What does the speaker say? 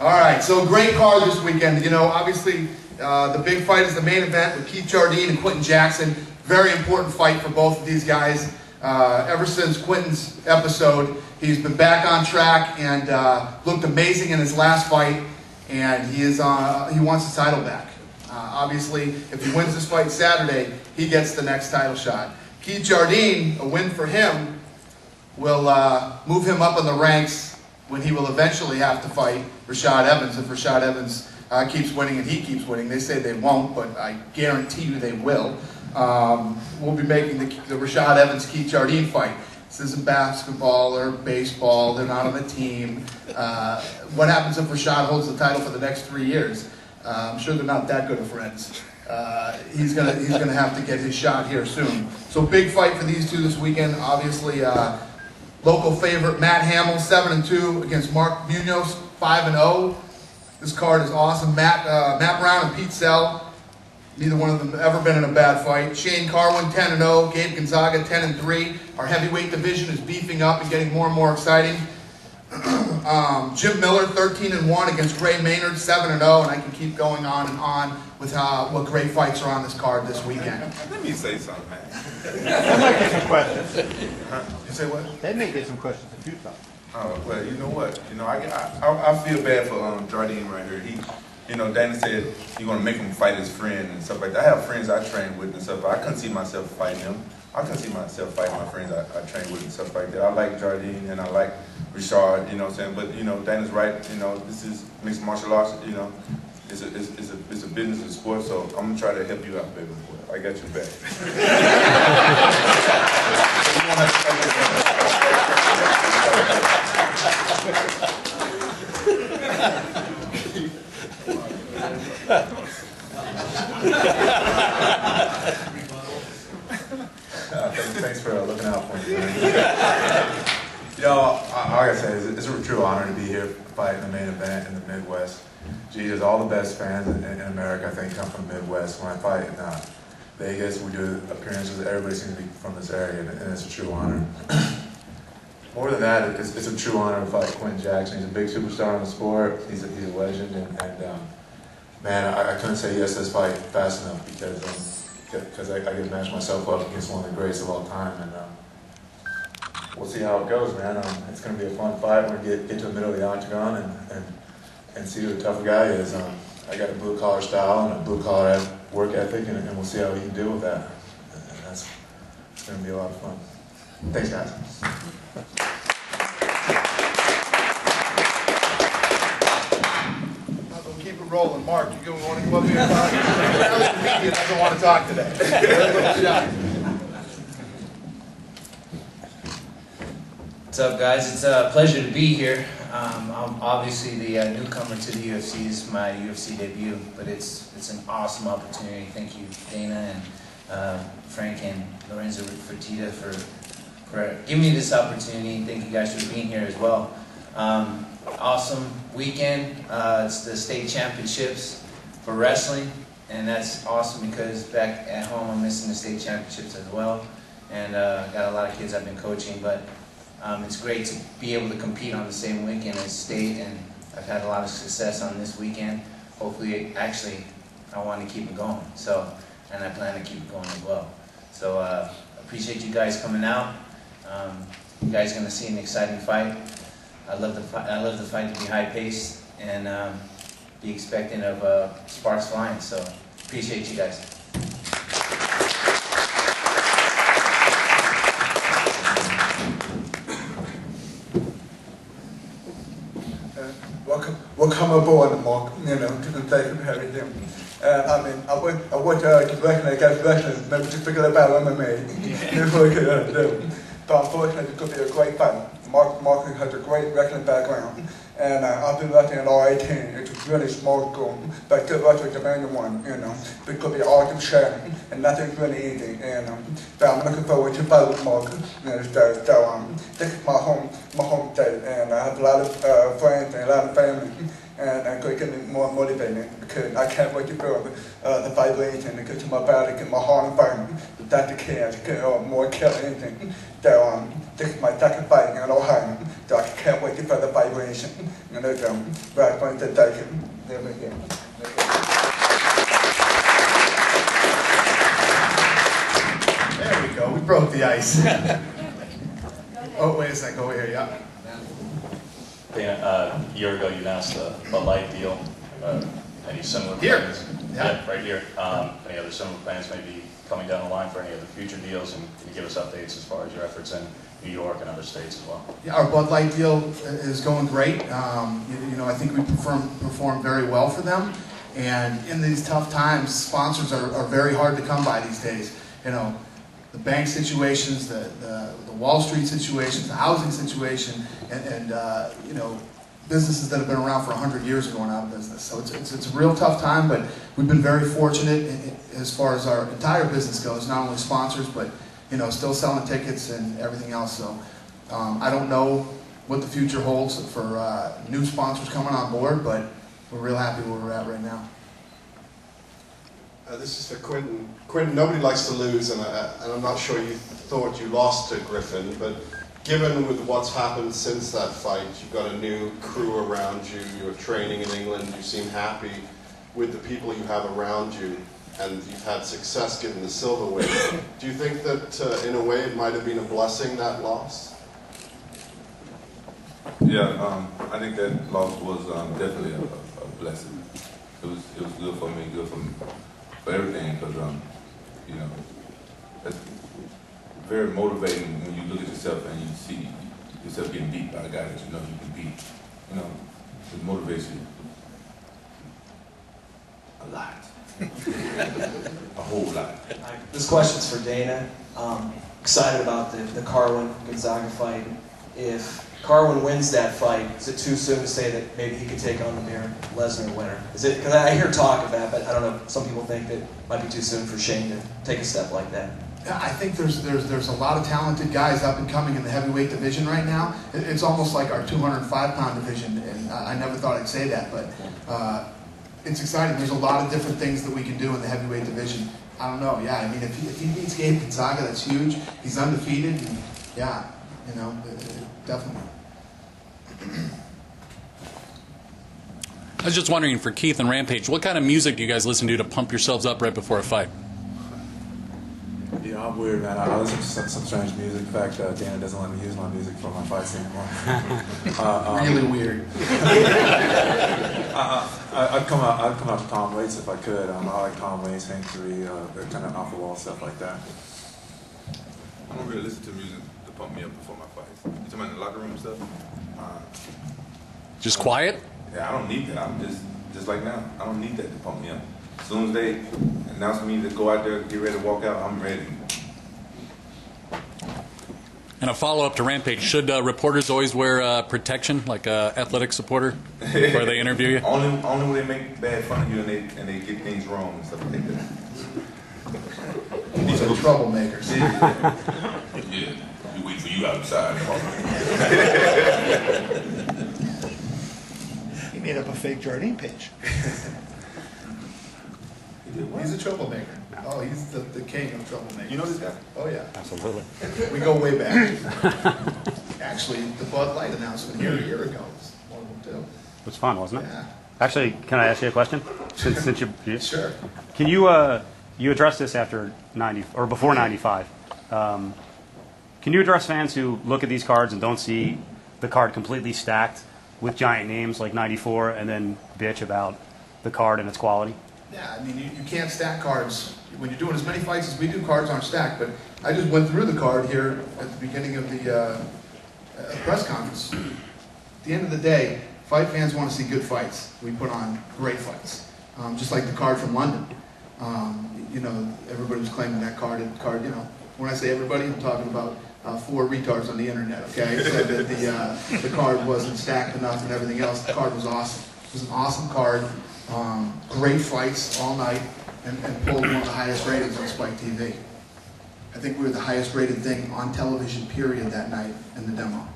All right, so great card this weekend. You know, obviously, the big fight is the main event with Keith Jardine and Quentin Jackson. Very important fight for both of these guys. Ever since Quentin's episode, he's been back on track and looked amazing in his last fight. And he wants his title back. Obviously, if he wins this fight Saturday, he gets the next title shot. Keith Jardine, a win for him, will move him up in the ranks when he will eventually have to fight Rashad Evans. If Rashad Evans keeps winning and he keeps winning, they say they won't, but I guarantee you they will. We'll be making the Rashad Evans-Keith Jardine fight. This isn't basketball or baseball. They're not on the team. What happens if Rashad holds the title for the next 3 years? I'm sure they're not that good of friends. He's gonna have to get his shot here soon. So big fight for these two this weekend. Obviously, local favorite Matt Hamill, 7-2 against Mark Munoz, 5-0. This card is awesome. Matt Brown and Pete Sell. Neither one of them have ever been in a bad fight. Shane Carwin, 10-0. Gabe Gonzaga, 10-3. Our heavyweight division is beefing up and getting more and more exciting. Jim Miller, 13-1 against Ray Maynard, 7-0. And I can keep going on and on with what great fights are on this card this weekend. Let me say something, man. They might get some questions. You say what? They may get some questions a few times. Oh, well, you know what? You know, I feel bad for Jardine right here. You know, Dana said you're going to make him fight his friend and stuff like that. I have friends I train with and stuff, but I couldn't see myself fighting him. I couldn't see myself fighting my friends I train with and stuff like that. I like Jardine and I like Richard, you know what I'm saying? But, you know, Dana's right. You know, this is mixed martial arts, you know. It's a business and sport, so I'm going to try to help you out, baby. I got your back. Thanks for looking out for me. You know, like I said, it's a true honor to be here fighting the main event in the Midwest. Jesus, all the best fans in America, I think, come from the Midwest. When I fight in Vegas, we do appearances. Everybody seems to be from this area, and it's a true honor. More than that, it's a true honor to fight Quentin Jackson. He's a big superstar in the sport. He's a legend, and man, I couldn't say yes to this fight fast enough because I get to match myself up against one of the greats of all time, and we'll see how it goes, man. It's going to be a fun fight. We're going to get to the middle of the octagon and see who the tough guy is. I got a blue-collar style and a blue-collar work ethic, and we'll see how he can deal with that. And it's going to be a lot of fun. Thanks, guys. Keep it rolling. Mark, you want to come up here and talk? The media doesn't want to talk today. What's up, guys? It's a pleasure to be here. I'm obviously the newcomer to the UFC. This is my UFC debut, but it's an awesome opportunity. Thank you, Dana and Frank and Lorenzo Fertitta for giving me this opportunity. Thank you guys for being here as well. Awesome weekend. It's the state championships for wrestling, and that's awesome because back at home I'm missing the state championships as well, and got a lot of kids I've been coaching, but it's great to be able to compete on the same weekend as state, and I've had a lot of success on this weekend. Hopefully, actually, I want to keep it going, and I plan to keep it going as well. So appreciate you guys coming out. You guys are going to see an exciting fight. I love the fight to be high-paced and be expecting of sparks flying. So appreciate you guys. Welcome aboard, Mark. You know, to the thank you for having him. I mean, I went to wrestling against wrestling, maybe to figure out MMA. But unfortunately, it's going to be a great fight. Mark has a great wrestling background, and I've been wrestling at R18. It's a really small school, but still wrestling the main one, you know. It's going to be awesome sharing, and nothing's really easy, but I'm looking forward to fight with Mark. This is my home state, and I have a lot of friends and a lot of family, and I'm going to get me more motivated because I can't wait to feel the vibration and get to my body, get my heart and fighting. That's the key, to get more kill anything. So this is my second fight in Ohio, so I can't wait to further vibration. And there's Brad going to take it. There we go. There we go. We broke the ice. Oh, wait a second. Over here, yeah. Dana, a year ago you announced the Bud Light deal. Any similar Here? plans? Yeah. Right here. Any other similar plans maybe coming down the line for any other future deals? And can you give us updates as far as your efforts in New York and other states as well? Yeah, our Bud Light deal is going great. You know, I think we perform very well for them. And in these tough times, sponsors are very hard to come by these days. You know, the bank situations, the Wall Street situations, the housing situation, and you know, businesses that have been around for 100 years are going out of business. So it's a real tough time, but we've been very fortunate as far as our entire business goes, not only sponsors, but you know, still selling tickets and everything else. So I don't know what the future holds for new sponsors coming on board, but we're real happy where we're at right now. This is for Quinton. Quinton, nobody likes to lose, and I'm not sure you thought you lost to Griffin, but given with what's happened since that fight, you've got a new crew around you, you're training in England, you seem happy with the people you have around you, and you've had success getting the silverweight. Do you think that, in a way, it might have been a blessing, that loss? Yeah, I think that loss was definitely a blessing. It was good for me, good for everything, because you know, it's very motivating when you look at yourself and you see yourself getting beat by a guy that you know you can beat. You know, it motivates you a lot, a whole lot. This question's for Dana. Excited about the Carwin-Gonzaga fight. If Carwin wins that fight, is it too soon to say that maybe he could take on the Lesnar winner? Is it? Because I hear talk of that, but I don't know. Some people think that it might be too soon for Shane to take a step like that. Yeah, I think there's a lot of talented guys up and coming in the heavyweight division right now. It's almost like our 205-pound division, and I never thought I'd say that, but it's exciting. There's a lot of different things that we can do in the heavyweight division. I don't know. Yeah, I mean, if he beats Gabe Gonzaga, that's huge. He's undefeated. And yeah, you know, definitely. I was just wondering, for Keith and Rampage, what kind of music do you guys listen to pump yourselves up right before a fight? Yeah, I'm weird, man. I listen to some strange music. In fact, Dana doesn't let me use my music for my fights anymore. Really weird. I'd come out to Tom Waits if I could. I like Tom Waits, Hank 3, kind of off the wall stuff like that. I don't really listen to music to pump me up before my fights. You talking about in the locker room and stuff? Just quiet? Yeah, I don't need that. I'm just like now. I don't need that to pump me up. As soon as they announce me to go out there, get ready to walk out, I'm ready. And a follow-up to Rampage, should reporters always wear protection, like an athletic supporter, before they interview you? Only when they make bad fun of you and they get things wrong and stuff like that. These are troublemakers. Yeah, we wait for you outside. He made up a fake Jardine page. He's a troublemaker. Oh, he's the king of troublemakers. You know this guy? Oh, yeah. Absolutely. We go way back. Actually, the Bud Light announcement here a year ago was one of them, too. It was fun, wasn't it? Yeah. Actually, can I ask you a question? Since you Sure. Can you you addressed this after 90 or before 95? Can you address fans who look at these cards and don't see the card completely stacked with giant names like 94 and then bitch about the card and its quality? Yeah, I mean, you can't stack cards. When you're doing as many fights as we do, cards aren't stacked. But I just went through the card here at the beginning of the press conference. At the end of the day, fight fans want to see good fights. We put on great fights. Just like the card from London. You know, everybody was claiming that card, you know, when I say everybody, I'm talking about 4 retards on the internet, okay? Said that the card wasn't stacked enough and everything else. The card was awesome. It was an awesome card. Great fights all night, and pulled one of the highest ratings on Spike TV. I think we were the highest rated thing on television, period, that night in the demo.